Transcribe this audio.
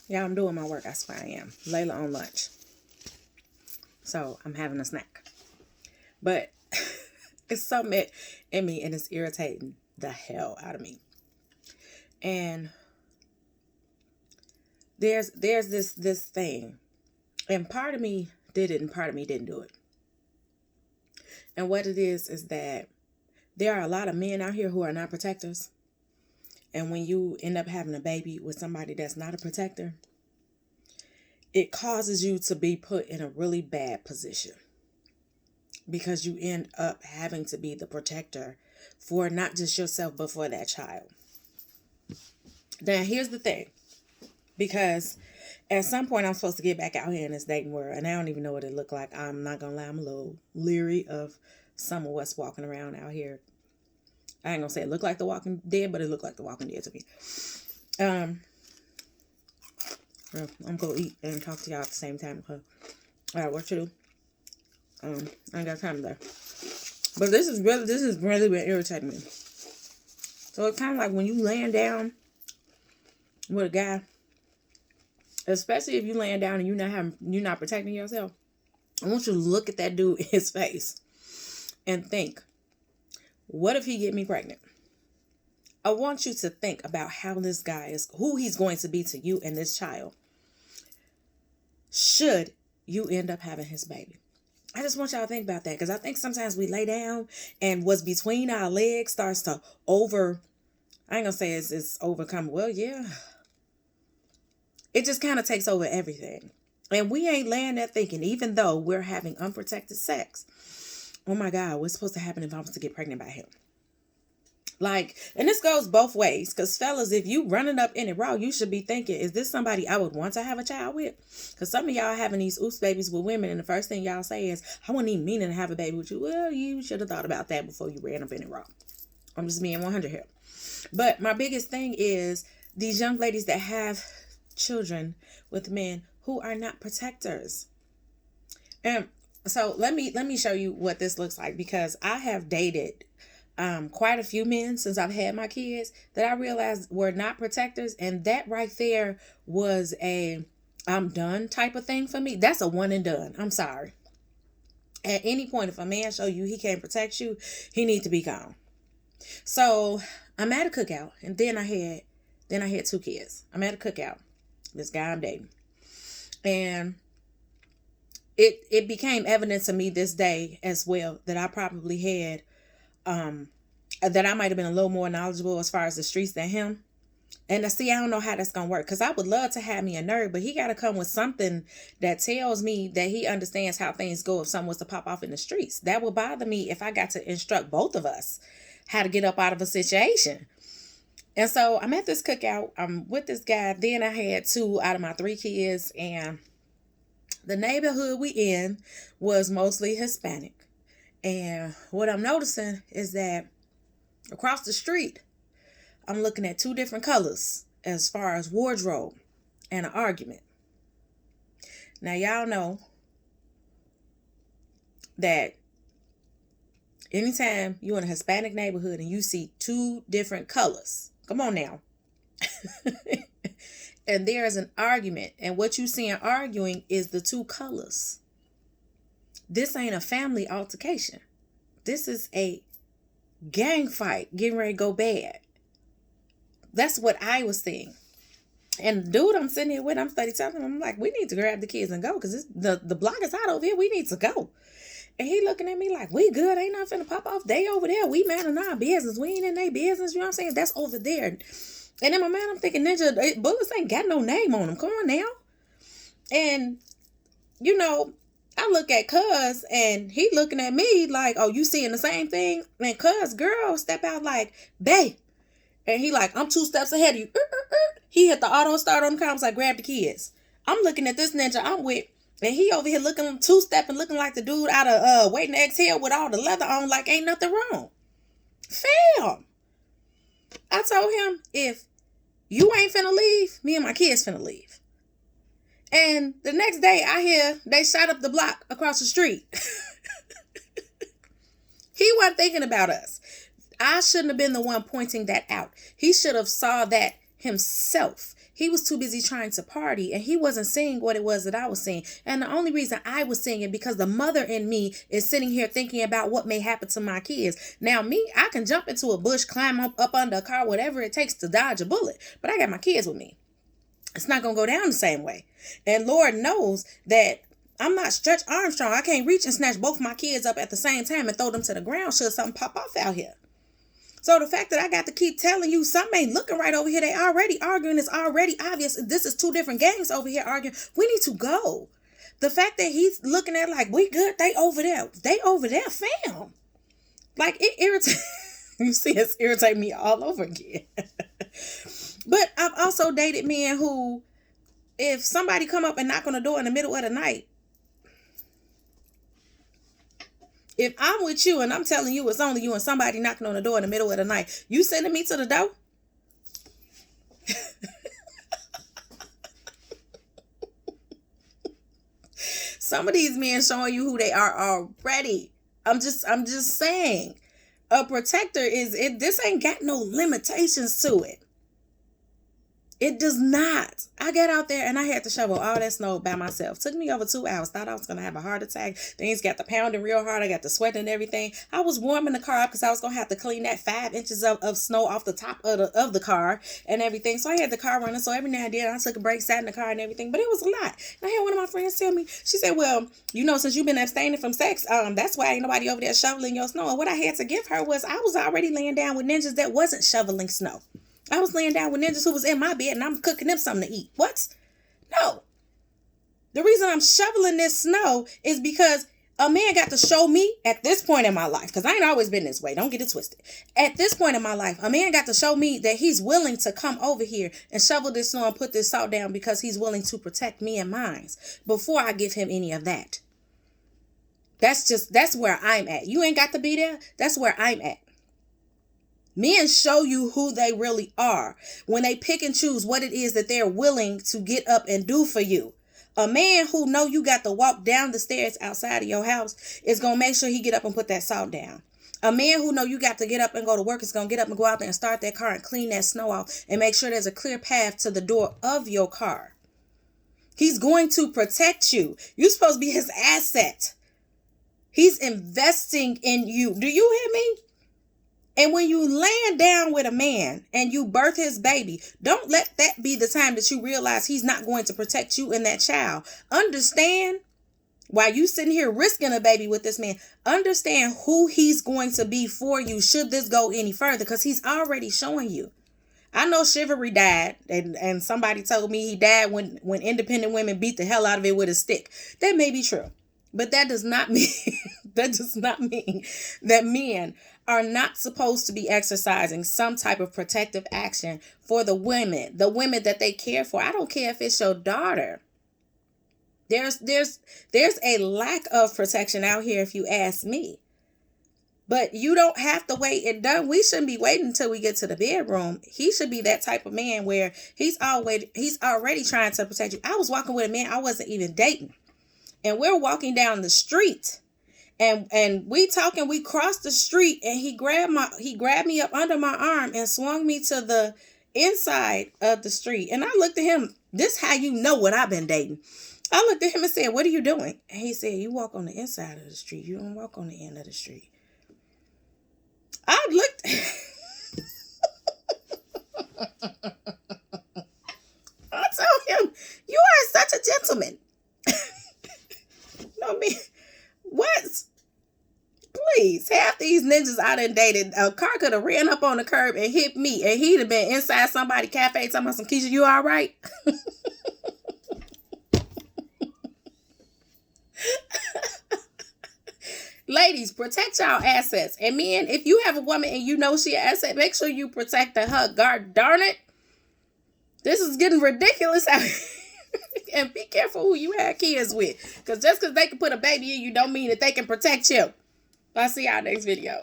Yeah, I'm doing my work. I swear I am. Layla on lunch. So I'm having a snack. But it's something in me and it's irritating the hell out of me. And there's this thing. And part of me did it and part of me didn't do it. And what it is that there are a lot of men out here who are not protectors. And when you end up having a baby with somebody that's not a protector, it causes you to be put in a really bad position. Because you end up having to be the protector for not just yourself, but for that child. Now, here's the thing. Because at some point, I'm supposed to get back out here in this dating world. And I don't even know what it looked like. I'm not going to lie. I'm a little leery of some of what's walking around out here. I ain't going to say it looked like The Walking Dead, but it looked like The Walking Dead to me. Well, I'm going to eat and talk to y'all at the same time. Because I got work to do. I ain't got time there. But this is really been irritating me. So it's kind of like when you laying down with a guy, especially if you laying down and you're not protecting yourself. I want you to look at that dude in his face and think, what if he get me pregnant? I want you to think about how this guy is, who he's going to be to you and this child, should you end up having his baby. I just want y'all to think about that, because I think sometimes we lay down and what's between our legs starts to I ain't gonna say it's overcome. Well, yeah. It just kind of takes over everything. And we ain't laying there thinking, even though we're having unprotected sex, oh my God, what's supposed to happen if I was to get pregnant by him? Like, and this goes both ways. Because fellas, if you running up in it raw, you should be thinking, is this somebody I would want to have a child with? Because some of y'all having these oops babies with women, and the first thing y'all say is, I wouldn't even mean to have a baby with you. Well, you should have thought about that before you ran up in it raw. I'm just being 100 here. But my biggest thing is these young ladies that have children with men who are not protectors. And so let me show you what this looks like, because I have dated quite a few men since I've had my kids that I realized were not protectors, and that right there was a I'm done type of thing for me. That's a one and done. I'm sorry. At any point, if a man show you he can't protect you, he need to be gone. So I'm at a cookout, and then I had 2 kids. I'm at a cookout. This guy I'm dating, and it became evident to me this day as well that I probably had that I might have been a little more knowledgeable as far as the streets than him. And to see, I don't know how that's gonna work, because I would love to have me a nerd, but he got to come with something that tells me that he understands how things go if something was to pop off in the streets. That would bother me if I got to instruct both of us how to get up out of a situation. And so I'm at this cookout. I'm with this guy. Then I had 2 out of my 3 kids, and the neighborhood we in was mostly Hispanic. And what I'm noticing is that across the street, I'm looking at 2 different colors as far as wardrobe and an argument. Now, y'all know that anytime you're in a Hispanic neighborhood and you see 2 different colors, come on now. And there is an argument, and what you see in arguing is the 2 colors. This ain't a family altercation. This is a gang fight getting ready to go bad. That's what I was seeing. And the dude I'm sitting here with, I'm studying telling him, I'm like, we need to grab the kids and go, because the block is hot over here. We need to go. And he looking at me like, we good. Ain't nothing finna pop off. They over there. We man in our business. We ain't in their business. You know what I'm saying? That's over there. And in my mind, I'm thinking, Ninja, bullets ain't got no name on them. Come on now. And, you know, I look at Cuz, and he looking at me like, oh, you seeing the same thing? And Cuz, girl, step out like, babe. And he like, I'm 2 steps ahead of you. He hit the auto start on the car. I was like, grab the kids. I'm looking at this ninja I'm with, and he over here looking 2-stepping, looking like the dude out of Waiting to Exhale with all the leather on, like ain't nothing wrong. Fam. I told him, if you ain't finna leave, me and my kids finna leave. And the next day, I hear they shot up the block across the street. He wasn't thinking about us. I shouldn't have been the one pointing that out. He should have saw that himself. He was too busy trying to party, and he wasn't seeing what it was that I was seeing. And the only reason I was seeing it because the mother in me is sitting here thinking about what may happen to my kids. Now, me, I can jump into a bush, climb up under a car, whatever it takes to dodge a bullet. But I got my kids with me. It's not going to go down the same way. And Lord knows that I'm not Stretch Armstrong. I can't reach and snatch both my kids up at the same time and throw them to the ground should something pop off out here. So the fact that I got to keep telling you something ain't looking right over here, they already arguing, it's already obvious. This is two different gangs over here arguing. We need to go. The fact that he's looking at like, we good, they over there. They over there, fam. Like, it irritates. You see, it's irritating me all over again. But I've also dated men who, if somebody come up and knock on the door in the middle of the night, if I'm with you and I'm telling you it's only you and somebody knocking on the door in the middle of the night, you sending me to the door? Some of these men showing you who they are already. I'm just saying. A protector this ain't got no limitations to it. It does not. I got out there and I had to shovel all that snow by myself. Took me over 2 hours. Thought I was going to have a heart attack. Things got the pounding real hard. I got the sweat and everything. I was warming the car up because I was going to have to clean that 5 inches of snow off the top of the car and everything. So I had the car running. So every now and then I took a break, sat in the car and everything. But it was a lot. And I had one of my friends tell me, she said, well, since you've been abstaining from sex, that's why ain't nobody over there shoveling your snow. And what I had to give her was I was already laying down with ninjas that wasn't shoveling snow. I was laying down with ninjas who was in my bed and I'm cooking them something to eat. What? No. The reason I'm shoveling this snow is because a man got to show me at this point in my life, because I ain't always been this way. Don't get it twisted. At this point in my life, a man got to show me that he's willing to come over here and shovel this snow and put this salt down because he's willing to protect me and mine before I give him any of that. That's where I'm at. You ain't got to be there. That's where I'm at. Men show you who they really are when they pick and choose what it is that they're willing to get up and do for you. A man who know you got to walk down the stairs outside of your house is going to make sure he get up and put that salt down. A man who know you got to get up and go to work is going to get up and go out there and start that car and clean that snow off and make sure there's a clear path to the door of your car. He's going to protect you. You're supposed to be his asset. He's investing in you. Do you hear me? And when you land down with a man and you birth his baby, don't let that be the time that you realize he's not going to protect you and that child. Understand, while you sitting here risking a baby with this man, understand who he's going to be for you should this go any further, because he's already showing you. I know chivalry died, and somebody told me he died when independent women beat the hell out of it with a stick. That may be true, but that does not mean that men are not supposed to be exercising some type of protective action for the women that they care for. I don't care if it's your daughter. There's a lack of protection out here, if you ask me. But you don't have to wait it done. We shouldn't be waiting until we get to the bedroom. He should be that type of man where he's already trying to protect you. I was walking with a man I wasn't even dating, and we're walking down the street. And we crossed the street, and he grabbed me up under my arm and swung me to the inside of the street. And I looked at him. This how you know what I've been dating. I looked at him and said, "What are you doing?" And he said, "You walk on the inside of the street. You don't walk on the end of the street." I looked. I told him, "You are such a gentleman." No, me. What? Please, half these ninjas I done dated, a car could have ran up on the curb and hit me, and he'd have been inside somebody's cafe talking about some, "Keisha, you all right?" Ladies, protect y'all assets. And men, if you have a woman and you know she an asset, make sure you protect her. God darn it. This is getting ridiculous out here. And be careful who you have kids with. Because just because they can put a baby in you don't mean that they can protect you. I'll see y'all next video.